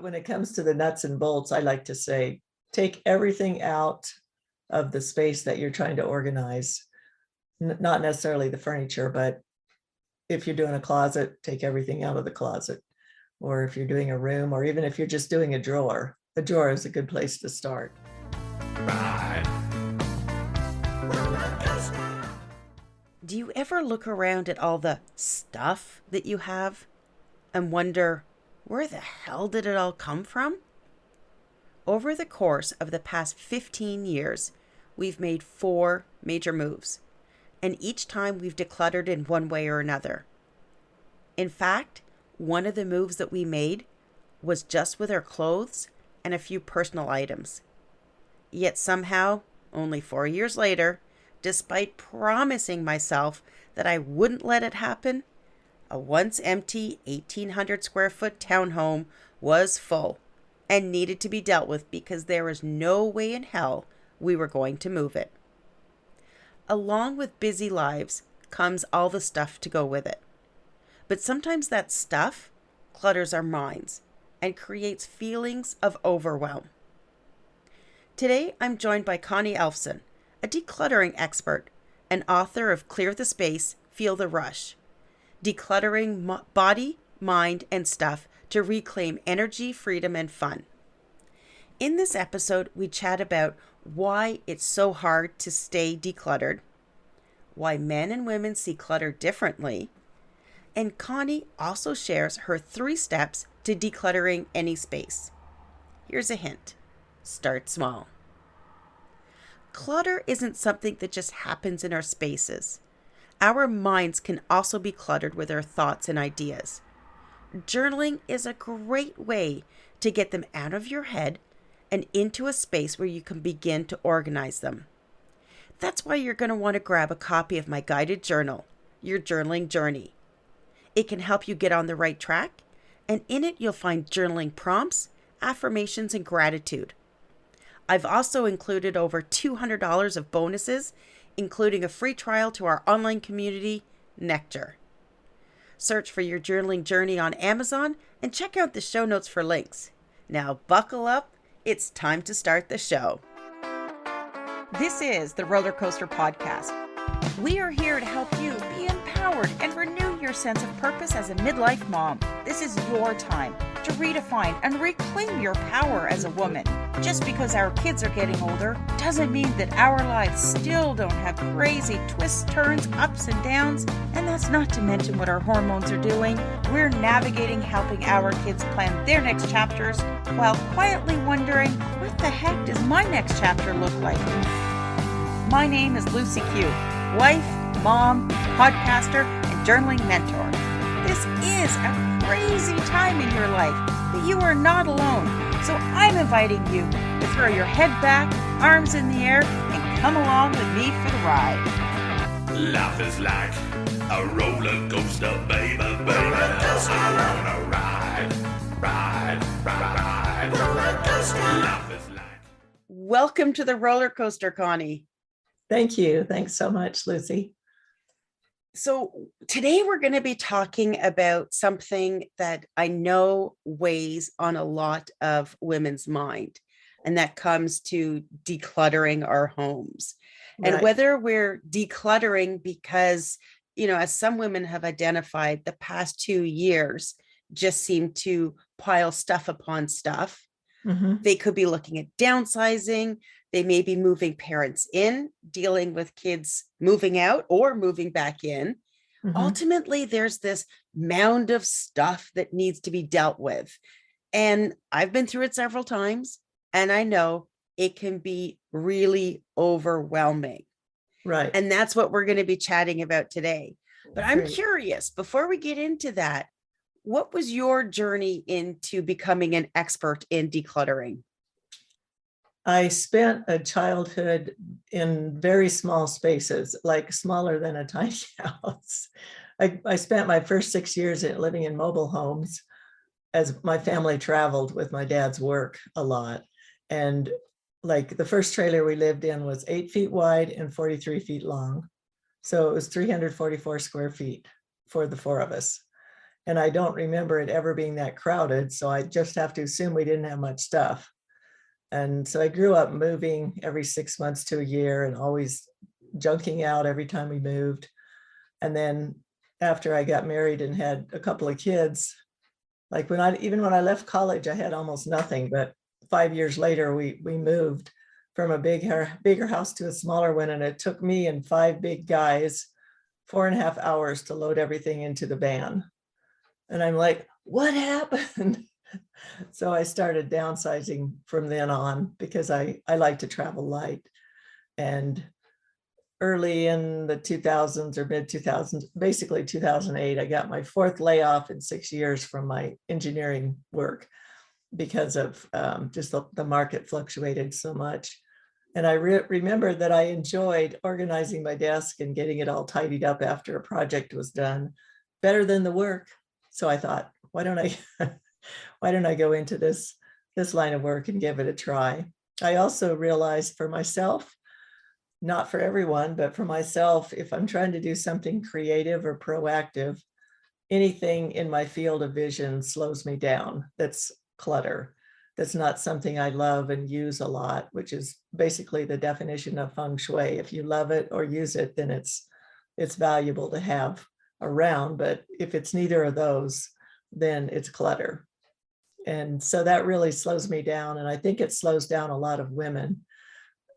when it comes to the nuts and bolts, I like to say, take everything out of the space that you're trying to organize. Not necessarily the furniture, but if you're doing a closet, take everything out of the closet. Or if you're doing a room, or even if you're just doing a drawer is a good place to start. Right. Do you ever look around at all the stuff that you have and wonder, where the hell did it all come from? Over the course of the past 15 years, we've made 4 major moves, and each time we've decluttered in one way or another. In fact, one of the moves that we made was just with our clothes and a few personal items. Yet somehow, only 4 years later, despite promising myself that I wouldn't let it happen, a once empty 1,800 square foot townhome was full and needed to be dealt with because there was no way in hell we were going to move it. Along with busy lives comes all the stuff to go with it. But sometimes that stuff clutters our minds and creates feelings of overwhelm. Today, I'm joined by Connie Ellefson, a decluttering expert and author of Clear the Space, Feel the Rush, decluttering body, mind, and stuff to reclaim energy, freedom, and fun. In this episode, we chat about why it's so hard to stay decluttered, why men and women see clutter differently, and Connie also shares her 3 steps to decluttering any space. Here's a hint. Start small. Clutter isn't something that just happens in our spaces. Our minds can also be cluttered with our thoughts and ideas. Journaling is a great way to get them out of your head and into a space where you can begin to organize them. That's why you're going to want to grab a copy of my guided journal, Your Journaling Journey. It can help you get on the right track, and in it you'll find journaling prompts, affirmations, and gratitude. I've also included over $200 of bonuses, including a free trial to our online community, Nectar. Search for Your Journaling Journey on Amazon and check out the show notes for links. Now buckle up, it's time to start the show. This is the Roller Coaster Podcast. We are here to help you be empowered and renew your sense of purpose as a midlife mom. This is your time to redefine and reclaim your power as a woman. Just because our kids are getting older doesn't mean that our lives still don't have crazy twists, turns, ups and downs, and that's not to mention what our hormones are doing. We're navigating helping our kids plan their next chapters while quietly wondering, what the heck does my next chapter look like? My name is Lucy Q, wife, mom, podcaster, and journaling mentor. This is a crazy time in your life, but you are not alone. So I'm inviting you to throw your head back, arms in the air, and come along with me for the ride. Life is like a roller coaster, baby, baby. I wanna ride. Roller coaster. Life is like. Welcome to the roller coaster, Connie. Thank you. Thanks so much, Lucy. So today we're going to be talking about something that I know weighs on a lot of women's mind, and that comes to decluttering our homes. And Right. whether we're decluttering because, as some women have identified, the past 2 years just seem to pile stuff upon stuff. Mm-hmm. They could be looking at downsizing. They may be moving parents in, dealing with kids moving out or moving back in. Mm-hmm. Ultimately, there's this mound of stuff that needs to be dealt with. And I've been through it several times, and I know it can be really overwhelming. Right. And that's what we're going to be chatting about today. But I'm Great. curious, before we get into that, what was your journey into becoming an expert in decluttering? I spent a childhood in very small spaces, like smaller than a tiny house. I spent my first 6 years living in mobile homes as my family traveled with my dad's work a lot. And like the first trailer we lived in was 8 feet wide and 43 feet long. So it was 344 square feet for the 4 of us. And I don't remember it ever being that crowded. So I just have to assume we didn't have much stuff. And so I grew up moving every 6 months to a year and always junking out every time we moved. And then after I got married and had a couple of kids, like even when I left college, I had almost nothing, but 5 years later, we moved from a bigger house to a smaller one. And it took me and 5 big guys 4.5 hours to load everything into the van. And I'm like, what happened? So I started downsizing from then on because I like to travel light. And early in the 2000s or mid 2000s, basically 2008, I got my 4th layoff in 6 years from my engineering work because of just the market fluctuated so much. And I remember that I enjoyed organizing my desk and getting it all tidied up after a project was done better than the work. So I thought, why don't I go into this line of work and give it a try? I also realized for myself, not for everyone, but for myself, if I'm trying to do something creative or proactive, anything in my field of vision slows me down. That's clutter. That's not something I love and use a lot, which is basically the definition of feng shui. If you love it or use it, then it's valuable to have around. But if it's neither of those, then it's clutter. And so that really slows me down. And I think it slows down a lot of women.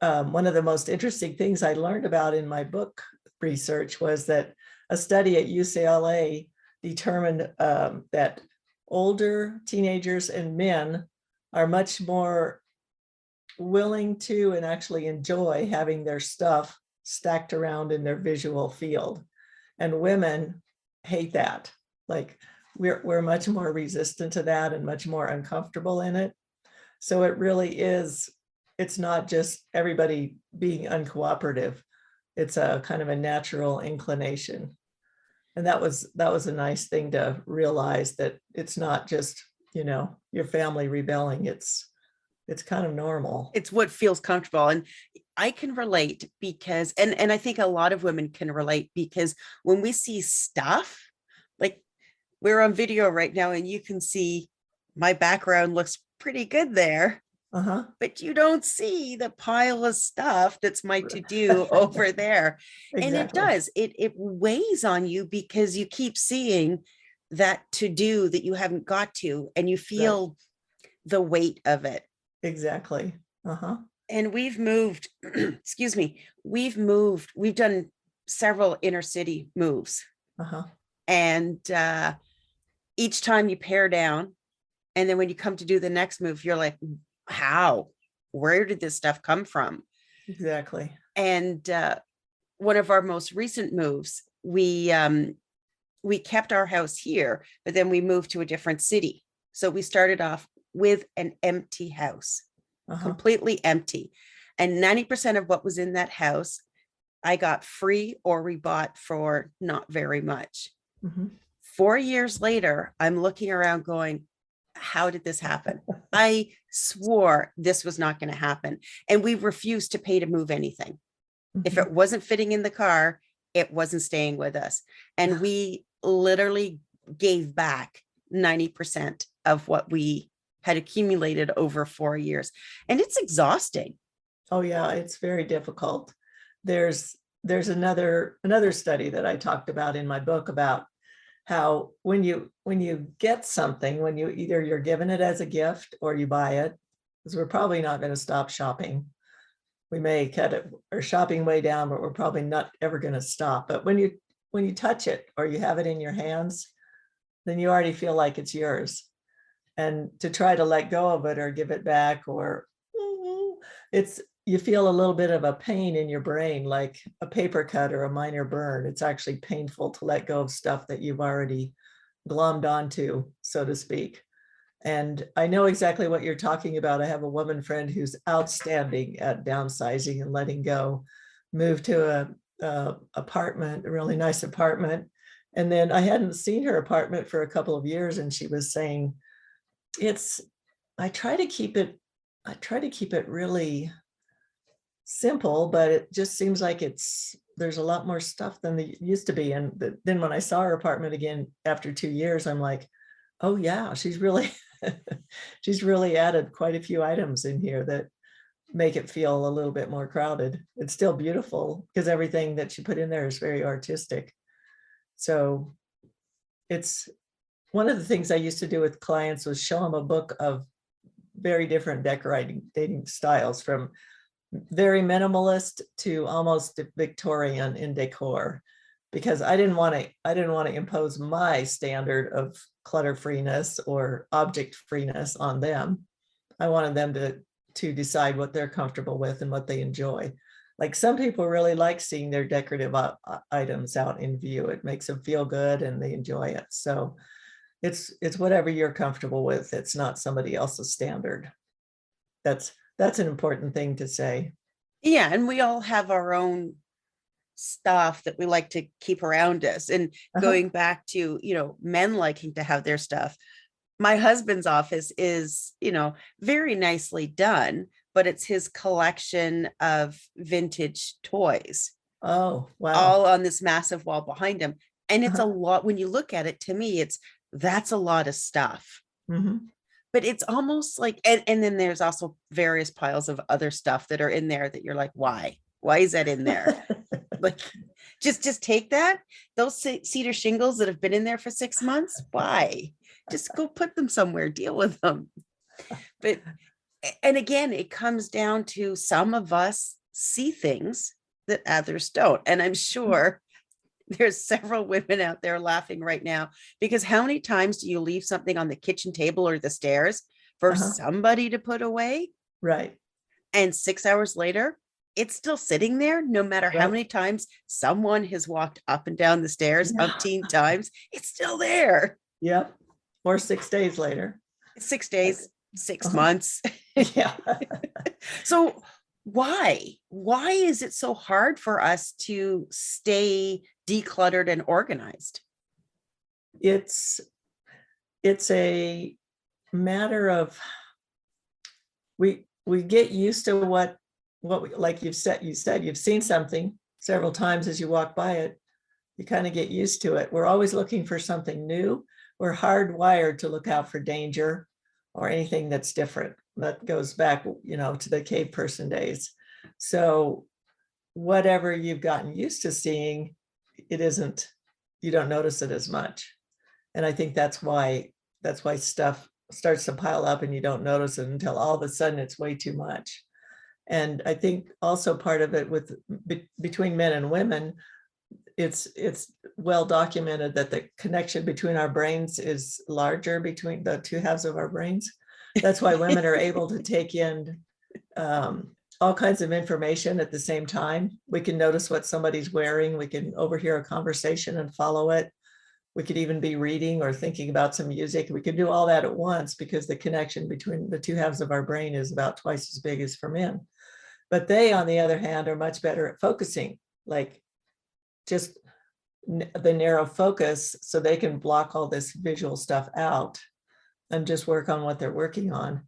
One of the most interesting things I learned about in my book research was that a study at UCLA determined that older teenagers and men are much more willing to and actually enjoy having their stuff stacked around in their visual field. And women hate that. Like we're much more resistant to that and much more uncomfortable in it. So it really is, it's not just everybody being uncooperative. It's a kind of a natural inclination. And that was a nice thing to realize, that it's not just, your family rebelling. It's kind of normal. It's what feels comfortable. And I can relate because, and I think a lot of women can relate, because when we see stuff, like we're on video right now and you can see my background looks pretty good there. Uh-huh. But you don't see the pile of stuff that's my to-do over there. Exactly. And it does, it weighs on you because you keep seeing that to-do that you haven't got to, and you feel the weight of it. Exactly. Uh-huh. And we've moved, excuse me, we've done several inner city moves. Uh-huh. And each time you pare down, and then when you come to do the next move, you're like, where did this stuff come from? Exactly. And one of our most recent moves, we kept our house here, but then we moved to a different city. So we started off with an empty house, completely empty. And 90% of what was in that house, I got free or we bought for not very much. 4 years later, I'm looking around going, how did this happen? I swore this was not going to happen. And we refused to pay to move anything. If it wasn't fitting in the car, it wasn't staying with us. And we literally gave back 90% of what we had accumulated over 4 years. And it's exhausting. Oh yeah, it's very difficult. There's another study that I talked about in my book about how when you get something, when you're given it as a gift or you buy it, because we're probably not going to stop shopping. We may cut our shopping way down, but we're probably not ever going to stop. But when you touch it or you have it in your hands, then you already feel like it's yours. And to try to let go of it or give it back, or you feel a little bit of a pain in your brain, like a paper cut or a minor burn. It's actually painful to let go of stuff that you've already glommed onto, so to speak. And I know exactly what you're talking about. I have a woman friend who's outstanding at downsizing and letting go, moved to a apartment, a really nice apartment. And then I hadn't seen her apartment for a couple of years. And she was saying, I try to keep it really simple, but it just seems like it's there's a lot more stuff than there used to be. And then when I saw her apartment again after 2 years, I'm like, oh yeah, she's really she's really added quite a few items in here that make it feel a little bit more crowded. It's still beautiful because everything that she put in there is very artistic. So it's one of the things I used to do with clients was show them a book of very different decorating styles, from very minimalist to almost Victorian in decor, because I didn't want to impose my standard of clutter freeness or object freeness on them. I wanted them to decide what they're comfortable with and what they enjoy. Like some people really like seeing their decorative items out in view. It makes them feel good and they enjoy it. So it's whatever you're comfortable with. It's not somebody else's standard. That's an important thing to say. Yeah, and we all have our own stuff that we like to keep around us. And going back to, men liking to have their stuff. My husband's office is, very nicely done, but it's his collection of vintage toys. Oh, wow. All on this massive wall behind him. And it's a lot. When you look at it, to me, that's a lot of stuff. But it's almost like, and then there's also various piles of other stuff that are in there that you're like, why is that in there? Like, just take that, those cedar shingles that have been in there for 6 months. Why? Just go put them somewhere, deal with them. But, and again, it comes down to some of us see things that others don't. And I'm sure there's several women out there laughing right now, because how many times do you leave something on the kitchen table or the stairs for somebody to put away? Right. And 6 hours later, it's still sitting there, no matter how many times someone has walked up and down the stairs umpteen times, it's still there. Yep. Or 6 days later. 6 days, 6 months. Yeah. So why is it so hard for us to stay decluttered and organized? It's a matter of we get used to what we, like you said you've seen something several times as you walk by it, you kind of get used to it. We're always looking for something new. We're hardwired to look out for danger or anything that's different. That goes back, to the cave person days. So whatever you've gotten used to seeing, you don't notice it as much. And I think that's why stuff starts to pile up and you don't notice it until all of a sudden it's way too much. And I think also part of it between men and women, it's well documented that the connection between our brains is larger between the two halves of our brains. That's why women are able to take in all kinds of information at the same time. We can notice what somebody's wearing. We can overhear a conversation and follow it. We could even be reading or thinking about some music. We can do all that at once because the connection between the two halves of our brain is about twice as big as for men. But they, on the other hand, are much better at focusing, like just the narrow focus, so they can block all this visual stuff out and just work on what they're working on,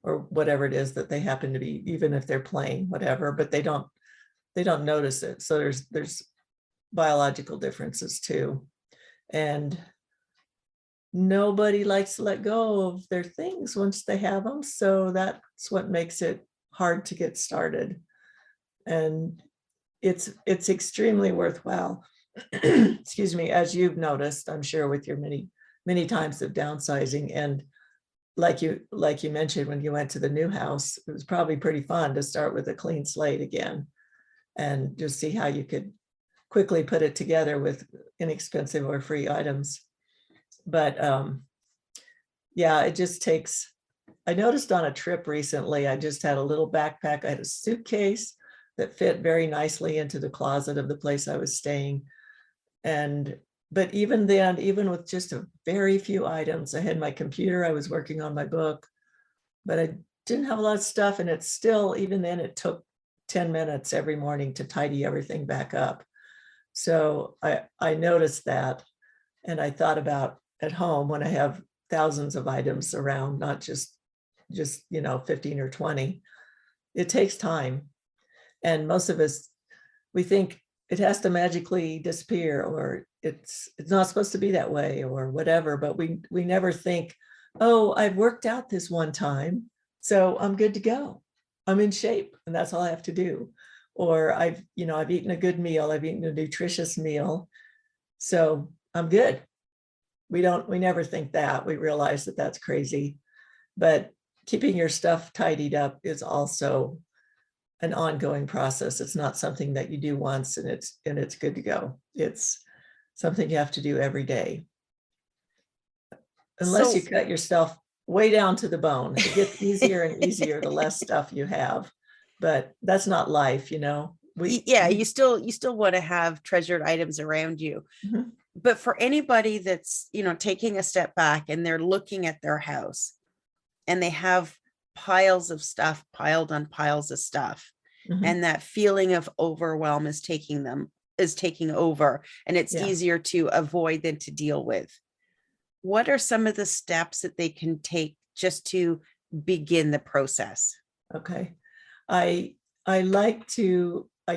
or whatever it is that they happen to be, even if they're playing whatever, but they don't notice it. So there's biological differences too. And nobody likes to let go of their things once they have them. So that's what makes it hard to get started. And it's extremely worthwhile. Excuse me, as you've noticed, I'm sure, with your many times of downsizing. And like you mentioned, when you went to the new house, it was probably pretty fun to start with a clean slate again and just see how you could quickly put it together with inexpensive or free items. But yeah, it just takes, I noticed on a trip recently, I just had a little backpack. I had a suitcase that fit very nicely into the closet of the place I was staying. But even then, even with just a very few items, I had my computer, I was working on my book, but I didn't have a lot of stuff. And it's still, even then, it took 10 minutes every morning to tidy everything back up. So I noticed that. And I thought about at home when I have thousands of items around, not just 15 or 20, it takes time. And most of us, we think it has to magically disappear, or it's not supposed to be that way, or whatever. But we never think, oh, I've worked out this one time, so I'm good to go. I'm in shape, and that's all I have to do. Or I've eaten a good meal, I've eaten a nutritious meal, so I'm good. We never think that. We realize that that's crazy. But keeping your stuff tidied up is also an ongoing process. It's not something that you do once and it's good to go. It's something you have to do every day. Unless you cut yourself way down to the bone. It gets easier and easier the less stuff you have. But that's not life, You still want to have treasured items around you. Mhm. But for anybody that's, taking a step back and they're looking at their house and they have piles of stuff piled on piles of stuff, Mhm. and that feeling of overwhelm is taking over, and it's Yeah. easier to avoid than to deal with. What are some of the steps that they can take just to begin the process? Okay. I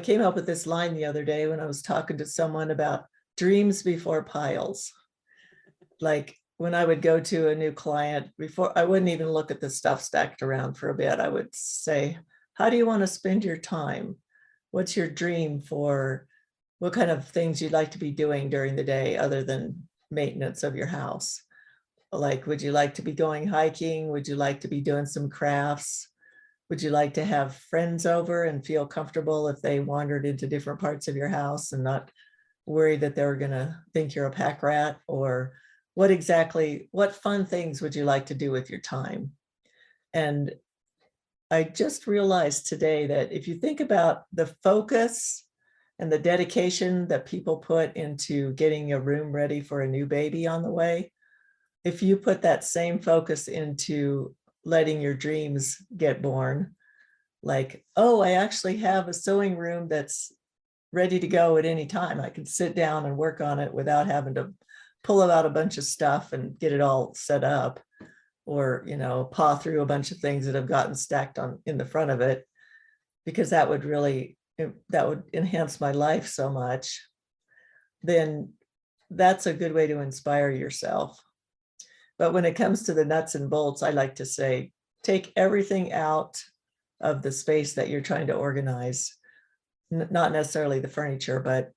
came up with this line the other day when I was talking to someone about dreams before piles. Like when I would go to a new client, before I wouldn't even look at the stuff stacked around for a bit, I would say, how do you want to spend your time? What's your dream for what kind of things you'd like to be doing during the day other than maintenance of your house? Like, would you like to be going hiking? Would you like to be doing some crafts? Would you like to have friends over and feel comfortable if they wandered into different parts of your house and not worry that they were going to think you're a pack rat? Or what fun things would you like to do with your time? And I just realized today that if you think about the focus and the dedication that people put into getting a room ready for a new baby on the way, if you put that same focus into letting your dreams get born, like, oh, I actually have a sewing room that's ready to go at any time. I can sit down and work on it without having to pull out a bunch of stuff and get it all set up, or paw through a bunch of things that have gotten stacked on in the front of it, because that would enhance my life so much. Then that's a good way to inspire yourself. But when it comes to the nuts and bolts, I like to say, take everything out of the space that you're trying to organize. Not necessarily the furniture, but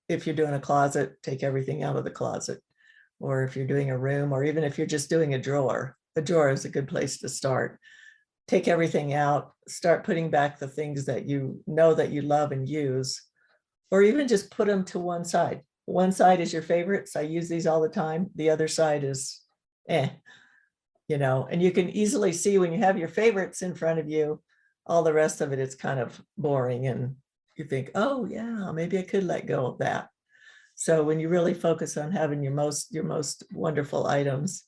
if you're doing a closet, take everything out of the closet. Or if you're doing a room, or even if you're just doing a drawer is a good place to start. Take everything out, start putting back the things that you know that you love and use, or even just put them to one side. One side is your favorites. I use these all the time. The other side is and you can easily see when you have your favorites in front of you, all the rest of it is kind of boring. And you think, oh yeah, maybe I could let go of that. So when you really focus on having your most wonderful items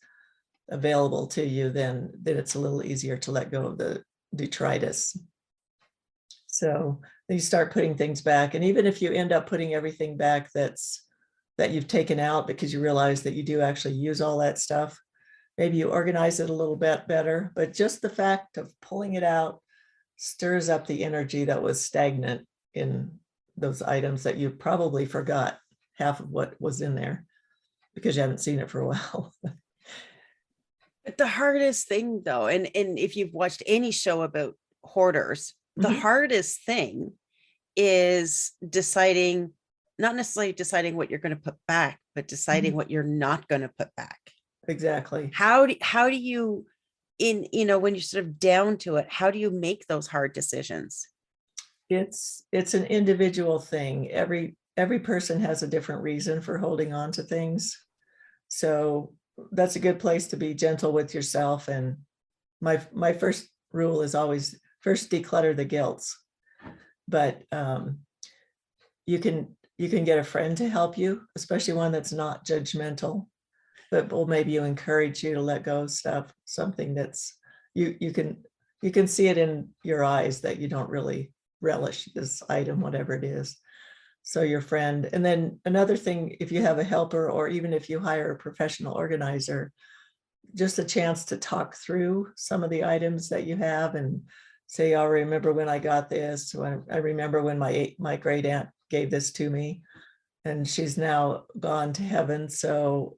available to you, then it's a little easier to let go of the detritus. So then you start putting things back. And even if you end up putting everything back that you've taken out because you realize that you do actually use all that stuff, maybe you organize it a little bit better. But just the fact of pulling it out stirs up the energy that was stagnant in those items that you probably forgot half of what was in there because you haven't seen it for a while. But the hardest thing though, and if you've watched any show about hoarders, the hardest thing is not necessarily deciding what you're going to put back, but deciding what you're not going to put back. Exactly. How do you, when you're sort of down to it, how do you make those hard decisions? It's an individual thing. Every person has a different reason for holding on to things. So that's a good place to be gentle with yourself. And my first rule is always first declutter the guilts. But you can get a friend to help you, especially one that's not judgmental, but will maybe encourage you to let go of stuff, something that's you can see it in your eyes that you don't really relish this item, whatever it is. So your friend. And then another thing, if you have a helper, or even if you hire a professional organizer, just a chance to talk through some of the items that you have and say, I remember when I got this. I remember when my great aunt gave this to me, and she's now gone to heaven. So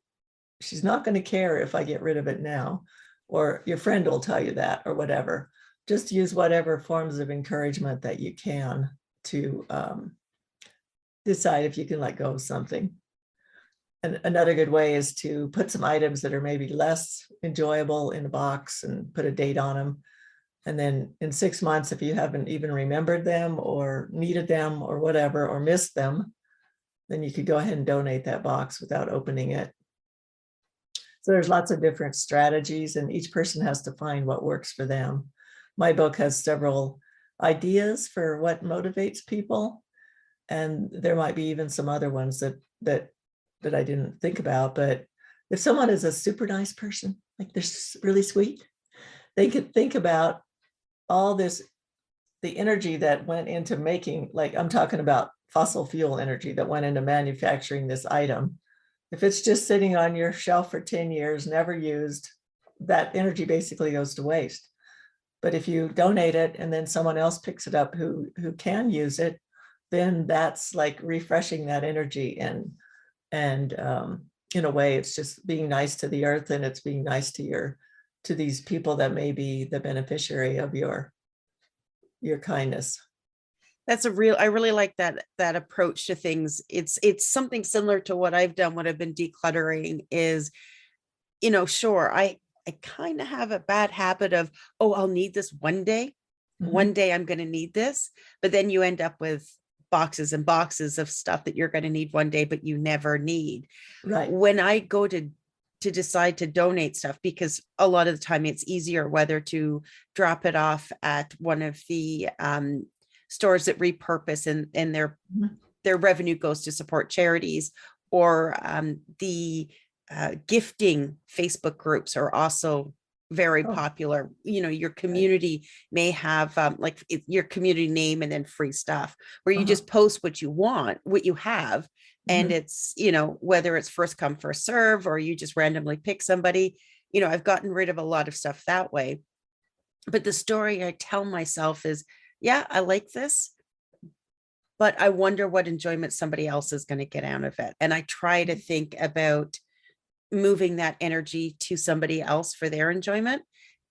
she's not going to care if I get rid of it now, or your friend will tell you that, or whatever. Just use whatever forms of encouragement that you can to decide if you can let go of something. And another good way is to put some items that are maybe less enjoyable in a box and put a date on them. And then in 6 months, if you haven't even remembered them or needed them or whatever, or missed them, then you could go ahead and donate that box without opening it. So there's lots of different strategies, and each person has to find what works for them. My book has several ideas for what motivates people, and there might be even some other ones that I didn't think about. But if someone is a super nice person, like they're really sweet, they could think about all this, the energy that went into making, like I'm talking about fossil fuel energy that went into manufacturing this item. If it's just sitting on your shelf for 10 years, never used, that energy basically goes to waste. But if you donate it and then someone else picks it up who can use it, then that's like refreshing that energy. And in a way, it's just being nice to the earth, and it's being nice to these people that may be the beneficiary of your kindness. That's I really like that approach to things. It's something similar to what I've done, what I've been decluttering is, sure, I kind of have a bad habit of, oh, I'll need this one day. One day I'm going to need this, but then you end up with boxes and boxes of stuff that you're going to need one day, but you never need. Right. When I go to decide to donate stuff, because a lot of the time it's easier whether to drop it off at one of the stores that repurpose and their revenue goes to support charities, or the gifting Facebook groups are also very popular. Your community may have your community name and then free stuff where you just post what you want, what you have. And it's, whether it's first come, first serve, or you just randomly pick somebody, I've gotten rid of a lot of stuff that way. But the story I tell myself is, yeah, I like this, but I wonder what enjoyment somebody else is going to get out of it. And I try to think about moving that energy to somebody else for their enjoyment.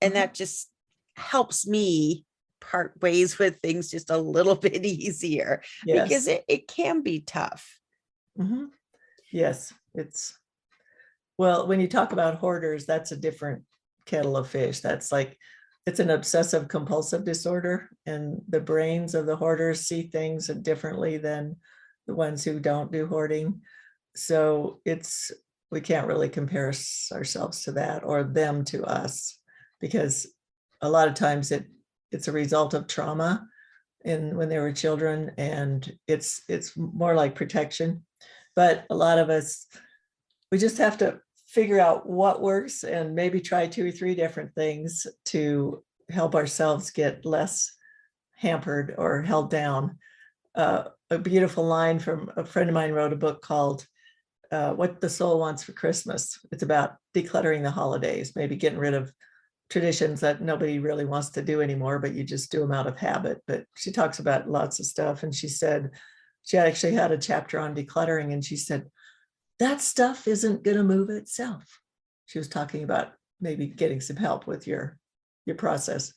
And that just helps me part ways with things just a little bit easier. Yes. Because it can be tough. Yes, well, when you talk about hoarders, that's a different kettle of fish. That's like, it's an obsessive compulsive disorder, and the brains of the hoarders see things differently than the ones who don't do hoarding. So we can't really compare ourselves to that, or them to us, because a lot of times it's a result of trauma when they were children, and it's more like protection. But a lot of us, we just have to figure out what works and maybe try 2 or 3 different things to help ourselves get less hampered or held down. A beautiful line from a friend of mine wrote a book called What the Soul Wants for Christmas. It's about decluttering the holidays, maybe getting rid of traditions that nobody really wants to do anymore, but you just do them out of habit. But she talks about lots of stuff. And she said, she actually had a chapter on decluttering, and she said, that stuff isn't going to move itself. She was talking about maybe getting some help with your process.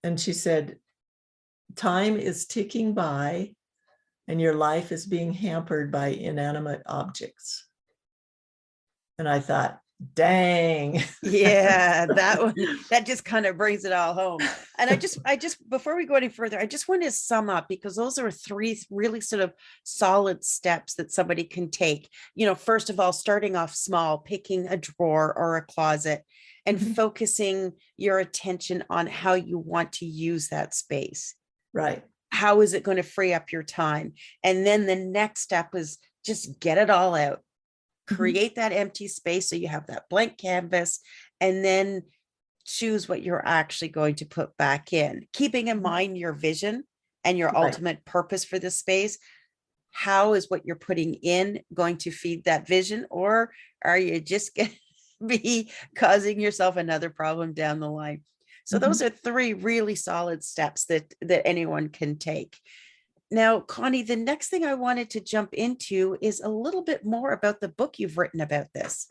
And she said, time is ticking by and your life is being hampered by inanimate objects. And I thought, dang. Yeah, that one, that just kind of brings it all home. And I just before we go any further, I just want to sum up, because those are 3 really sort of solid steps that somebody can take. First of all, starting off small, picking a drawer or a closet and focusing your attention on how you want to use that space. Right. How is it going to free up your time? And then the next step is just get it all out. Create that empty space so you have that blank canvas, and then choose what you're actually going to put back in, keeping in mind your vision and your ultimate purpose for the space. How is what you're putting in going to feed that vision, or are you just going to be causing yourself another problem down the line? So those are 3 really solid steps that anyone can take. Now, Connie, the next thing I wanted to jump into is a little bit more about the book you've written about this.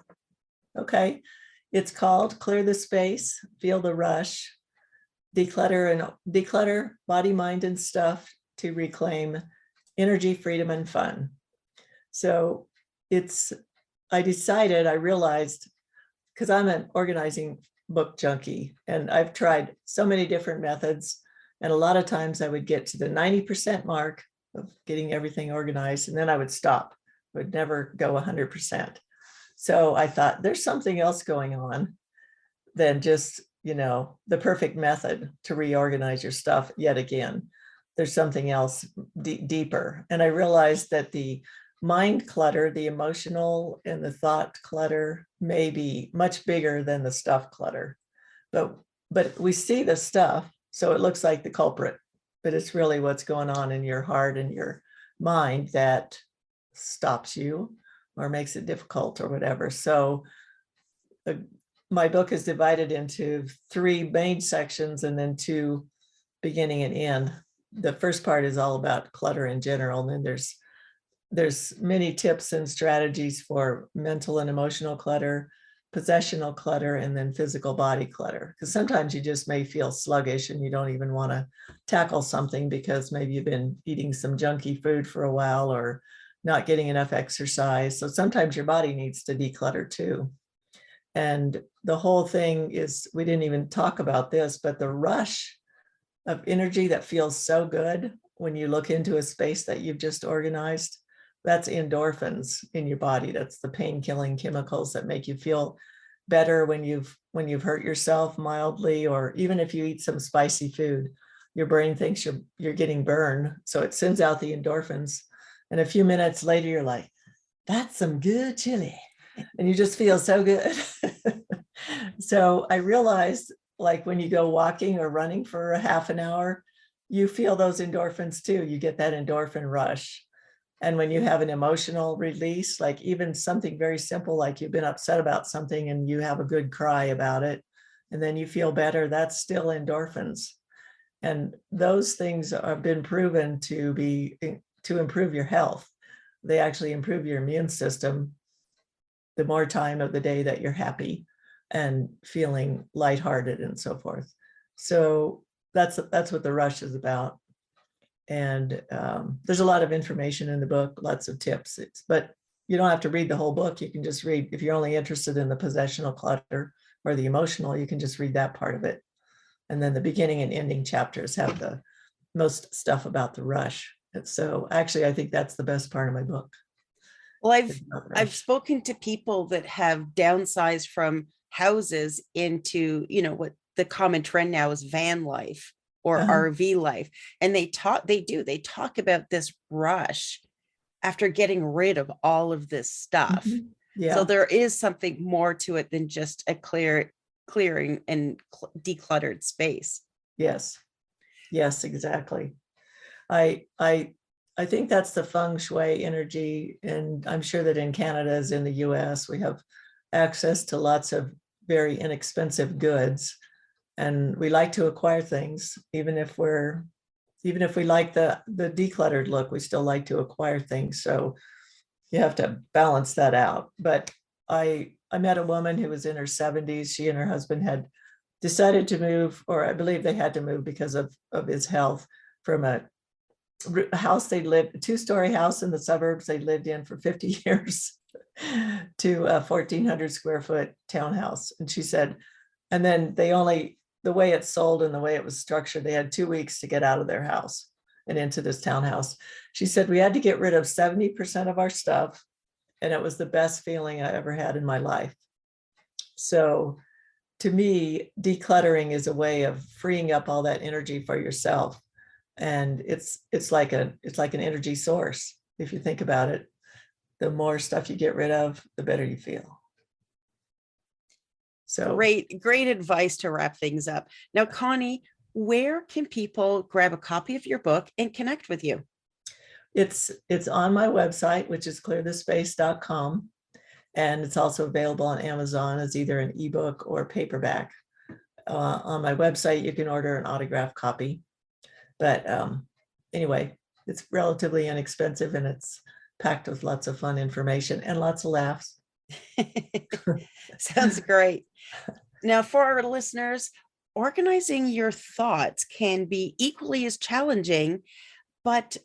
Okay. It's called Clear the Space, Feel the Rush, Declutter Body, Mind, and Stuff to Reclaim Energy, Freedom, and Fun. So I realized, because I'm an organizing book junkie, and I've tried so many different methods. And a lot of times I would get to the 90% mark of getting everything organized, and then I would stop, would never go 100%. So I thought there's something else going on than just, the perfect method to reorganize your stuff yet again. There's something else deeper. And I realized that the mind clutter, the emotional and the thought clutter may be much bigger than the stuff clutter. But we see the stuff, so it looks like the culprit, but it's really what's going on in your heart and your mind that stops you or makes it difficult or whatever. So my book is divided into 3 main sections and then 2 beginning and end. The first part is all about clutter in general, and then there's many tips and strategies for mental and emotional clutter, possessional clutter, and then physical body clutter. Because sometimes you just may feel sluggish and you don't even want to tackle something because maybe you've been eating some junky food for a while or not getting enough exercise. So sometimes your body needs to declutter too. And the whole thing is, we didn't even talk about this, but the rush of energy that feels so good when you look into a space that you've just organized, that's endorphins in your body. That's the pain-killing chemicals that make you feel better when you've hurt yourself mildly, or even if you eat some spicy food, your brain thinks you're getting burned, so it sends out the endorphins, and a few minutes later you're like, that's some good chili, and you just feel so good. So I realized, like, when you go walking or running for a half an hour, you feel those endorphins too. You get that endorphin rush. And when you have an emotional release, like even something very simple, like you've been upset about something and you have a good cry about it, and then you feel better, that's still endorphins. And those things have been proven to improve your health. They actually improve your immune system the more time of the day that you're happy and feeling lighthearted and so forth. So that's what the rush is about. And there's a lot of information in the book, lots of tips, but you don't have to read the whole book. You can just read, if you're only interested in the possessional clutter or the emotional, you can just read that part of it. And then the beginning and ending chapters have the most stuff about the rush. And so actually, I think that's the best part of my book. Well, I've spoken to people that have downsized from houses into, what the common trend now is van life or RV life. And they talk about this rush after getting rid of all of this stuff. Yeah. So there is something more to it than just a clearing and decluttered space. Yes, exactly. I think that's the feng shui energy. And I'm sure that in Canada, as in the US, we have access to lots of very inexpensive goods. And we like to acquire things, even if we like the decluttered look, we still like to acquire things. So you have to balance that out. But I met a woman who was in her 70s. She and her husband had decided to move, or I believe they had to move because of his health, from a house they lived, a 2-story house in the suburbs they lived in for 50 years to a 1,400 square foot townhouse. And she said, and then the way it sold and the way it was structured, they had 2 weeks to get out of their house and into this townhouse. She said, we had to get rid of 70% of our stuff, and it was the best feeling I ever had in my life. So to me, decluttering is a way of freeing up all that energy for yourself. And it's like an energy source. If you think about it, the more stuff you get rid of, the better you feel. So great advice to wrap things up. Now, Connie, where can people grab a copy of your book and connect with you? It's on my website, which is clearthespace.com. And it's also available on Amazon as either an ebook or paperback. On my website, you can order an autographed copy. But anyway, It's relatively inexpensive and it's packed with lots of fun information and lots of laughs. Sounds great. Now, for our listeners, organizing your thoughts can be equally as challenging, but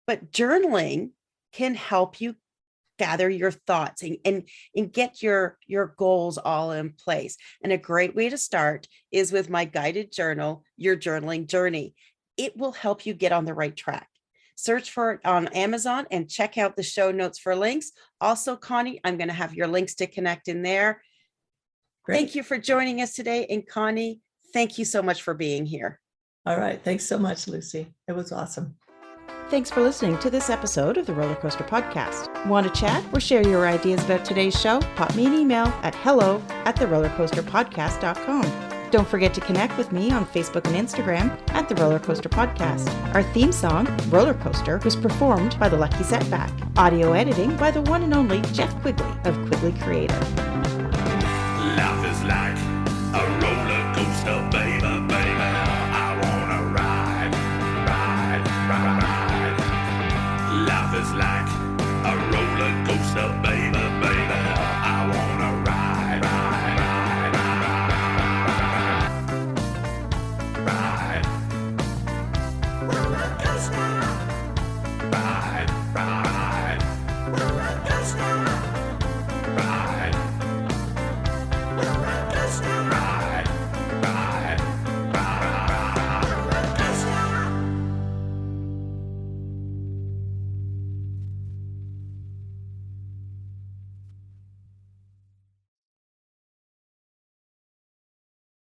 journaling can help you gather your thoughts and get your goals all in place. And a great way to start is with my guided journal, Your Journaling Journey. It will help you get on the right track. Search for it on Amazon and check out the show notes for links. Also, Connie, I'm going to have your links to connect in there. Great. Thank you for joining us today. And Connie, thank you so much for being here. All right. Thanks so much, Lucy. It was awesome. Thanks for listening to this episode of the Roller Coaster Podcast. Want to chat or share your ideas about today's show? Pop me an email at hello@therollercoasterpodcast.com. Don't forget to connect with me on Facebook and Instagram at The Roller Coaster Podcast. Our theme song, Roller Coaster, was performed by The Lucky Setback. Audio editing by the one and only Jeff Quigley of Quigley Creative. Life is like a roller coaster, baby.